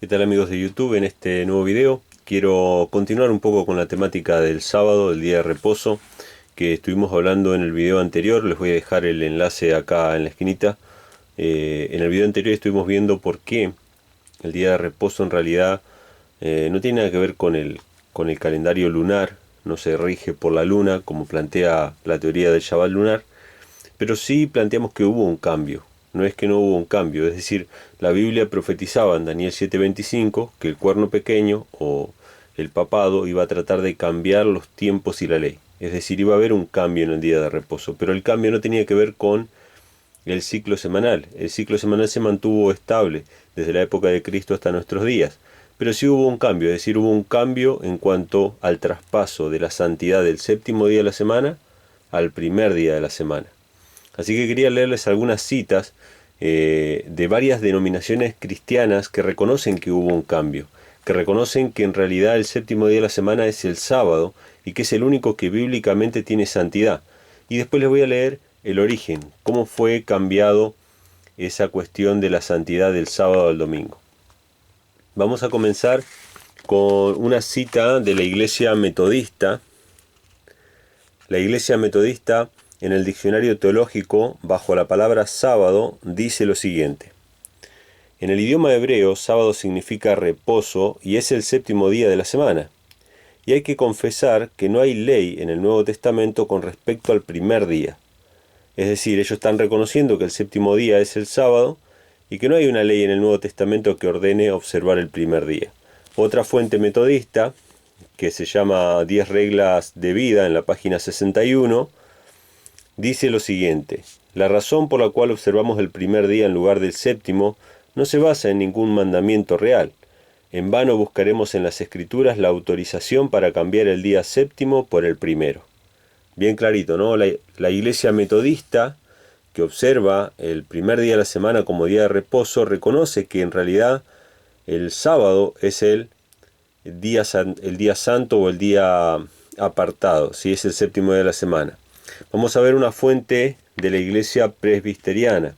¿Qué tal amigos de YouTube? En este nuevo video quiero continuar un poco con la temática del sábado, del día de reposo, que estuvimos hablando en el video anterior. Les voy a dejar el enlace acá en la esquinita. En el video anterior estuvimos viendo por qué el día de reposo en realidad no tiene nada que ver con el calendario lunar, no se rige por la luna como plantea la teoría del Shabbat lunar, pero sí planteamos que hubo un cambio. No es que no hubo un cambio, es decir, la Biblia profetizaba en Daniel 7:25 que el cuerno pequeño o el papado iba a tratar de cambiar los tiempos y la ley. Es decir, iba a haber un cambio en el día de reposo, pero el cambio no tenía que ver con el ciclo semanal. El ciclo semanal se mantuvo estable desde la época de Cristo hasta nuestros días. Pero sí hubo un cambio, es decir, hubo un cambio en cuanto al traspaso de la santidad del séptimo día de la semana al primer día de la semana. Así que quería leerles algunas citas de varias denominaciones cristianas que reconocen que hubo un cambio, que reconocen que en realidad el séptimo día de la semana es el sábado y que es el único que bíblicamente tiene santidad. Y después les voy a leer el origen, cómo fue cambiado esa cuestión de la santidad del sábado al domingo. Vamos a comenzar con una cita de la Iglesia Metodista. La Iglesia Metodista, en el diccionario teológico, bajo la palabra sábado, dice lo siguiente. En el idioma hebreo, sábado significa reposo y es el séptimo día de la semana. Y hay que confesar que no hay ley en el Nuevo Testamento con respecto al primer día. Es decir, ellos están reconociendo que el séptimo día es el sábado y que no hay una ley en el Nuevo Testamento que ordene observar el primer día. Otra fuente metodista, que se llama 10 reglas de vida en la página 61, dice lo siguiente: la razón por la cual observamos el primer día en lugar del séptimo no se basa en ningún mandamiento real. En vano buscaremos en las Escrituras la autorización para cambiar el día séptimo por el primero. Bien clarito, ¿no? La Iglesia Metodista, que observa el primer día de la semana como día de reposo, reconoce que en realidad el sábado es el día santo o el día apartado, si es el séptimo día de la semana. Vamos a ver una fuente de la Iglesia Presbiteriana.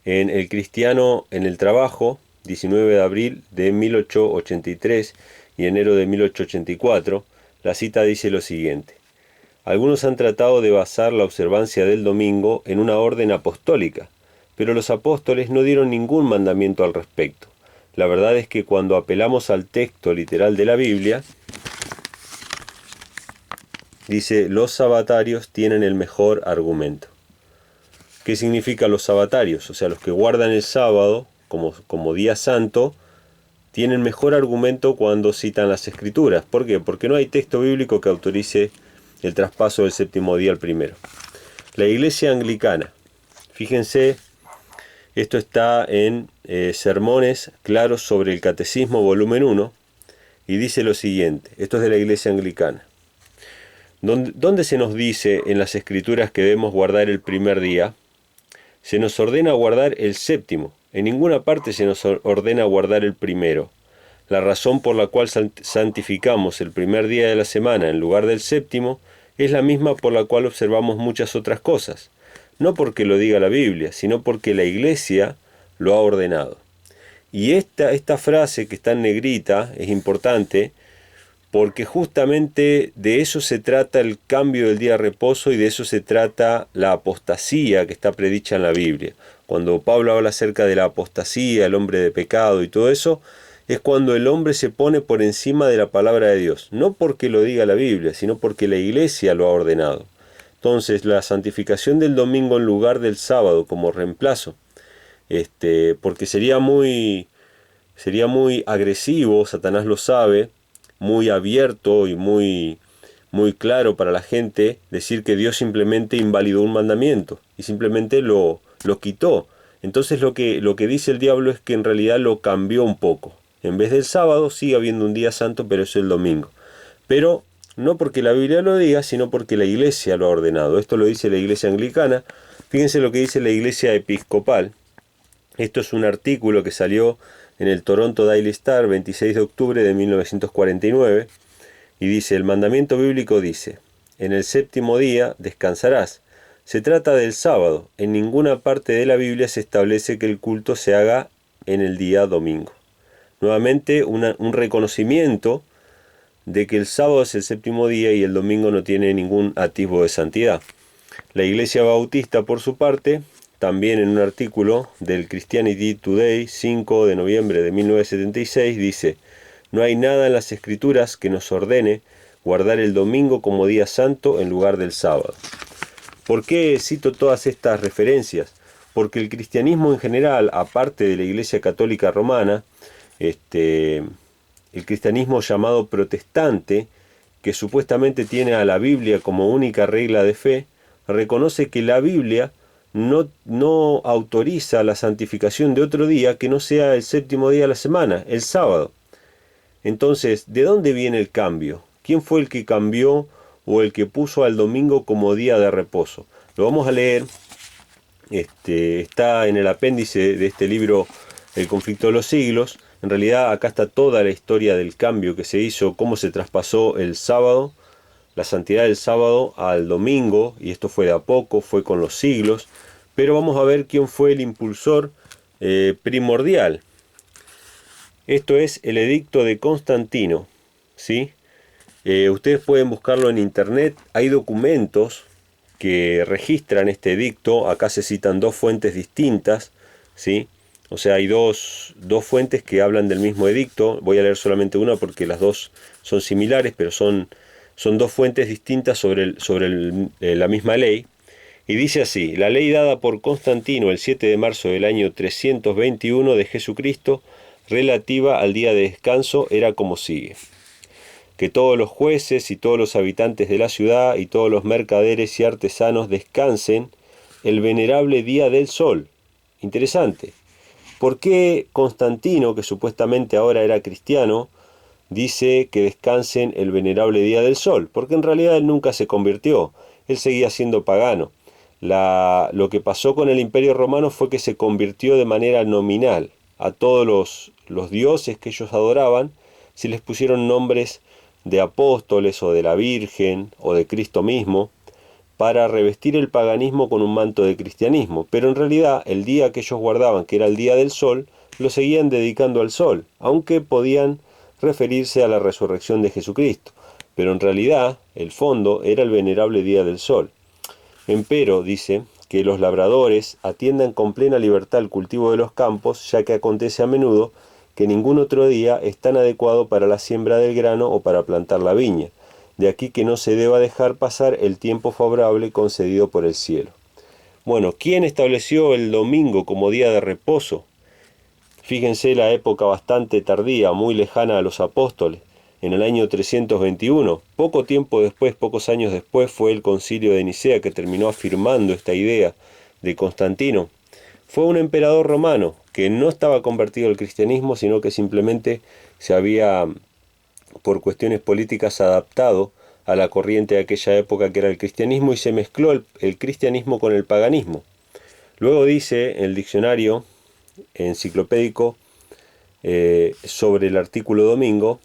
En El Cristiano en el Trabajo, 19 de abril de 1883 y enero de 1884, la cita dice lo siguiente: algunos han tratado de basar la observancia del domingo en una orden apostólica, pero los apóstoles no dieron ningún mandamiento al respecto. La verdad es que cuando apelamos al texto literal de la Biblia, dice, los sabatarios tienen el mejor argumento. ¿Qué significa los sabatarios? O sea, los que guardan el sábado como día santo, tienen mejor argumento cuando citan las Escrituras. ¿Por qué? Porque no hay texto bíblico que autorice el traspaso del séptimo día al primero. La Iglesia Anglicana. Fíjense, esto está en Sermones Claros sobre el Catecismo, volumen 1, y dice lo siguiente. Esto es de la Iglesia Anglicana. ¿Dónde se nos dice en las Escrituras que debemos guardar el primer día? Se nos ordena guardar el séptimo. En ninguna parte se nos ordena guardar el primero. La razón por la cual santificamos el primer día de la semana en lugar del séptimo es la misma por la cual observamos muchas otras cosas. No porque lo diga la Biblia, sino porque la Iglesia lo ha ordenado. Y esta frase que está en negrita es importante porque justamente de eso se trata el cambio del día de reposo y de eso se trata la apostasía que está predicha en la Biblia. Cuando Pablo habla acerca de la apostasía, el hombre de pecado y todo eso, es cuando el hombre se pone por encima de la palabra de Dios. No porque lo diga la Biblia, sino porque la Iglesia lo ha ordenado. Entonces, la santificación del domingo en lugar del sábado como reemplazo, porque sería muy agresivo, Satanás lo sabe, muy abierto y muy claro para la gente decir que Dios simplemente invalidó un mandamiento y simplemente lo quitó. Entonces lo que dice el diablo es que en realidad lo cambió un poco. En vez del sábado sigue habiendo un día santo, pero es el domingo. Pero no porque la Biblia lo diga, sino porque la Iglesia lo ha ordenado. Esto lo dice la Iglesia Anglicana. Fíjense lo que dice la Iglesia Episcopal. Esto es un artículo que salió en el Toronto Daily Star, 26 de octubre de 1949, y dice, el mandamiento bíblico dice, en el séptimo día descansarás. Se trata del sábado. En ninguna parte de la Biblia se establece que el culto se haga en el día domingo. Nuevamente un reconocimiento de que el sábado es el séptimo día y el domingo no tiene ningún atisbo de santidad. La Iglesia Bautista, por su parte, también en un artículo del Christianity Today, 5 de noviembre de 1976, dice: no hay nada en las Escrituras que nos ordene guardar el domingo como día santo en lugar del sábado. ¿Por qué cito todas estas referencias? Porque el cristianismo en general, aparte de la Iglesia Católica Romana, el cristianismo llamado protestante, que supuestamente tiene a la Biblia como única regla de fe, reconoce que la Biblia no autoriza la santificación de otro día que no sea el séptimo día de la semana, el sábado. Entonces, ¿de dónde viene el cambio? ¿Quién fue el que cambió o el que puso al domingo como día de reposo? Lo vamos a leer. Está en el apéndice de este libro, El conflicto de los siglos. En realidad acá está toda la historia del cambio que se hizo, cómo se traspasó el sábado, la santidad del sábado al domingo, y esto fue de a poco, fue con los siglos. Pero vamos a ver quién fue el impulsor primordial. Esto es el edicto de Constantino, ¿sí? Ustedes pueden buscarlo en internet. Hay documentos que registran este edicto. Acá se citan dos fuentes distintas, ¿sí? O sea, hay dos fuentes que hablan del mismo edicto. Voy a leer solamente una porque las dos son similares, pero son dos fuentes distintas sobre la misma ley. Y dice así: la ley dada por Constantino el 7 de marzo del año 321 de Jesucristo, relativa al día de descanso, era como sigue: que todos los jueces y todos los habitantes de la ciudad y todos los mercaderes y artesanos descansen el venerable día del sol. Interesante. ¿Por qué Constantino, que supuestamente ahora era cristiano, dice que descansen el venerable día del sol? Porque en realidad él nunca se convirtió, él seguía siendo pagano. Lo que pasó con el Imperio Romano fue que se convirtió de manera nominal. A todos los dioses que ellos adoraban se les pusieron nombres de apóstoles o de la Virgen o de Cristo mismo, para revestir el paganismo con un manto de cristianismo. Pero en realidad el día que ellos guardaban, que era el día del sol, lo seguían dedicando al sol, aunque podían referirse a la resurrección de Jesucristo. Pero en realidad el fondo era el venerable día del sol. Empero dice que los labradores atiendan con plena libertad el cultivo de los campos, ya que acontece a menudo que ningún otro día es tan adecuado para la siembra del grano o para plantar la viña. De aquí que no se deba dejar pasar el tiempo favorable concedido por el cielo. Bueno, ¿quién estableció el domingo como día de reposo? Fíjense la época bastante tardía, muy lejana a los apóstoles. En el año 321, poco tiempo después, pocos años después, fue el concilio de Nicea que terminó afirmando esta idea de Constantino. Fue un emperador romano que no estaba convertido al cristianismo, sino que simplemente se había, por cuestiones políticas, adaptado a la corriente de aquella época que era el cristianismo, y se mezcló el cristianismo con el paganismo. Luego dice el diccionario enciclopédico sobre el artículo domingo: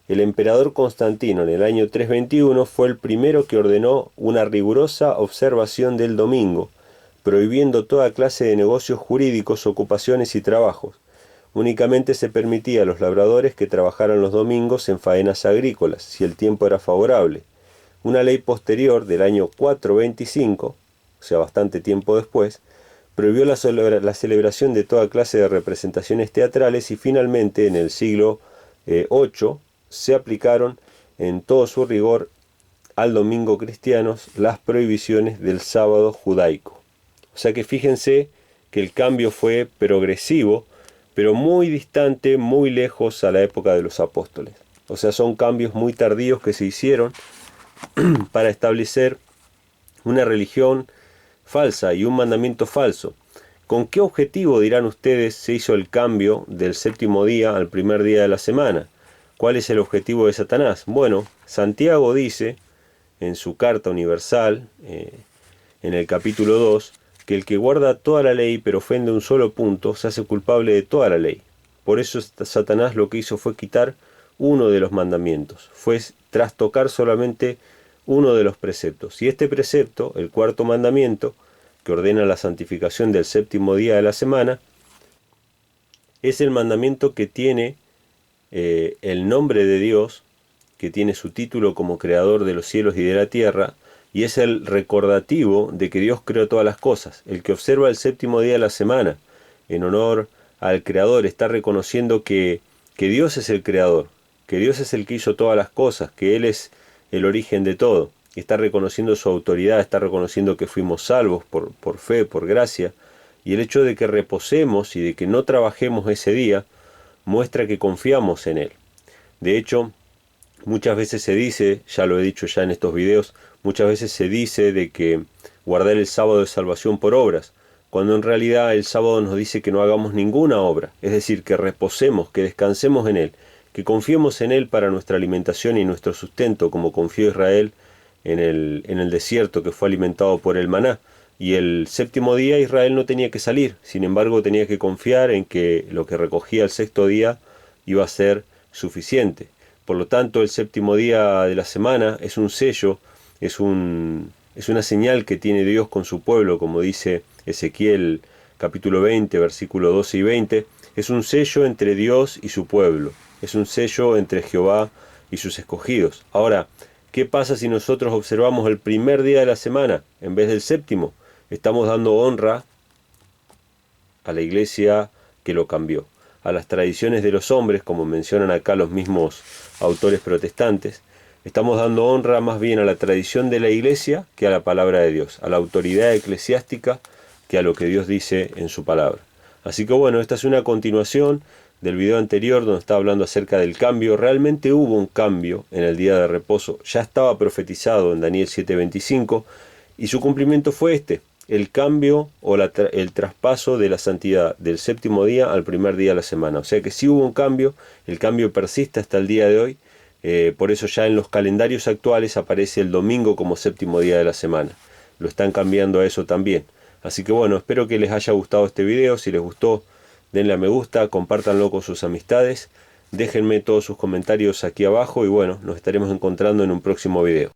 el emperador Constantino en el año 321 fue el primero que ordenó una rigurosa observación del domingo, prohibiendo toda clase de negocios jurídicos, ocupaciones y trabajos. Únicamente se permitía a los labradores que trabajaran los domingos en faenas agrícolas, si el tiempo era favorable. Una ley posterior, del año 425, o sea, bastante tiempo después, prohibió la celebración de toda clase de representaciones teatrales, y finalmente, en el siglo VIII, se aplicaron en todo su rigor al domingo cristianos las prohibiciones del sábado judaico. O sea que fíjense que el cambio fue progresivo, pero muy distante, muy lejos a la época de los apóstoles. O sea, son cambios muy tardíos que se hicieron para establecer una religión falsa y un mandamiento falso. ¿Con qué objetivo, dirán ustedes, se hizo el cambio del séptimo día al primer día de la semana? ¿Cuál es el objetivo de Satanás? Bueno, Santiago dice en su carta universal, en el capítulo 2, que el que guarda toda la ley pero ofende un solo punto se hace culpable de toda la ley. Por eso Satanás lo que hizo fue quitar uno de los mandamientos, fue trastocar solamente uno de los preceptos. Y este precepto, el cuarto mandamiento, que ordena la santificación del séptimo día de la semana, es el mandamiento que tiene el nombre de Dios, que tiene su título como creador de los cielos y de la tierra, y es el recordativo de que Dios creó todas las cosas. El que observa el séptimo día de la semana en honor al creador está reconociendo que Dios es el creador, que Dios es el que hizo todas las cosas, que Él es el origen de todo. Está reconociendo su autoridad, está reconociendo que fuimos salvos por fe, por gracia, y el hecho de que reposemos y de que no trabajemos ese día muestra que confiamos en Él. De hecho, muchas veces se dice, ya lo he dicho ya en estos videos, muchas veces se dice de que guardar el sábado es salvación por obras, cuando en realidad el sábado nos dice que no hagamos ninguna obra, es decir, que reposemos, que descansemos en Él, que confiemos en Él para nuestra alimentación y nuestro sustento, como confió Israel en el desierto, que fue alimentado por el maná. Y el séptimo día Israel no tenía que salir, sin embargo tenía que confiar en que lo que recogía el sexto día iba a ser suficiente. Por lo tanto, el séptimo día de la semana es un sello, es una señal que tiene Dios con su pueblo, como dice Ezequiel capítulo 20, versículo 12 y 20. Es un sello entre Dios y su pueblo, es un sello entre Jehová y sus escogidos. Ahora, ¿qué pasa si nosotros observamos el primer día de la semana en vez del séptimo? Estamos dando honra a la iglesia que lo cambió, a las tradiciones de los hombres, como mencionan acá los mismos autores protestantes. Estamos dando honra más bien a la tradición de la iglesia que a la palabra de Dios, a la autoridad eclesiástica que a lo que Dios dice en su palabra. Así que bueno, esta es una continuación del video anterior donde estaba hablando acerca del cambio. Realmente hubo un cambio en el día de reposo, ya estaba profetizado en Daniel 7:25 y su cumplimiento fue el cambio o el traspaso de la santidad del séptimo día al primer día de la semana. O sea que sí hubo un cambio, el cambio persiste hasta el día de hoy, por eso ya en los calendarios actuales aparece el domingo como séptimo día de la semana. Lo están cambiando a eso también. Así que bueno, espero que les haya gustado este video. Si les gustó, denle a me gusta, compártanlo con sus amistades, déjenme todos sus comentarios aquí abajo y bueno, nos estaremos encontrando en un próximo video.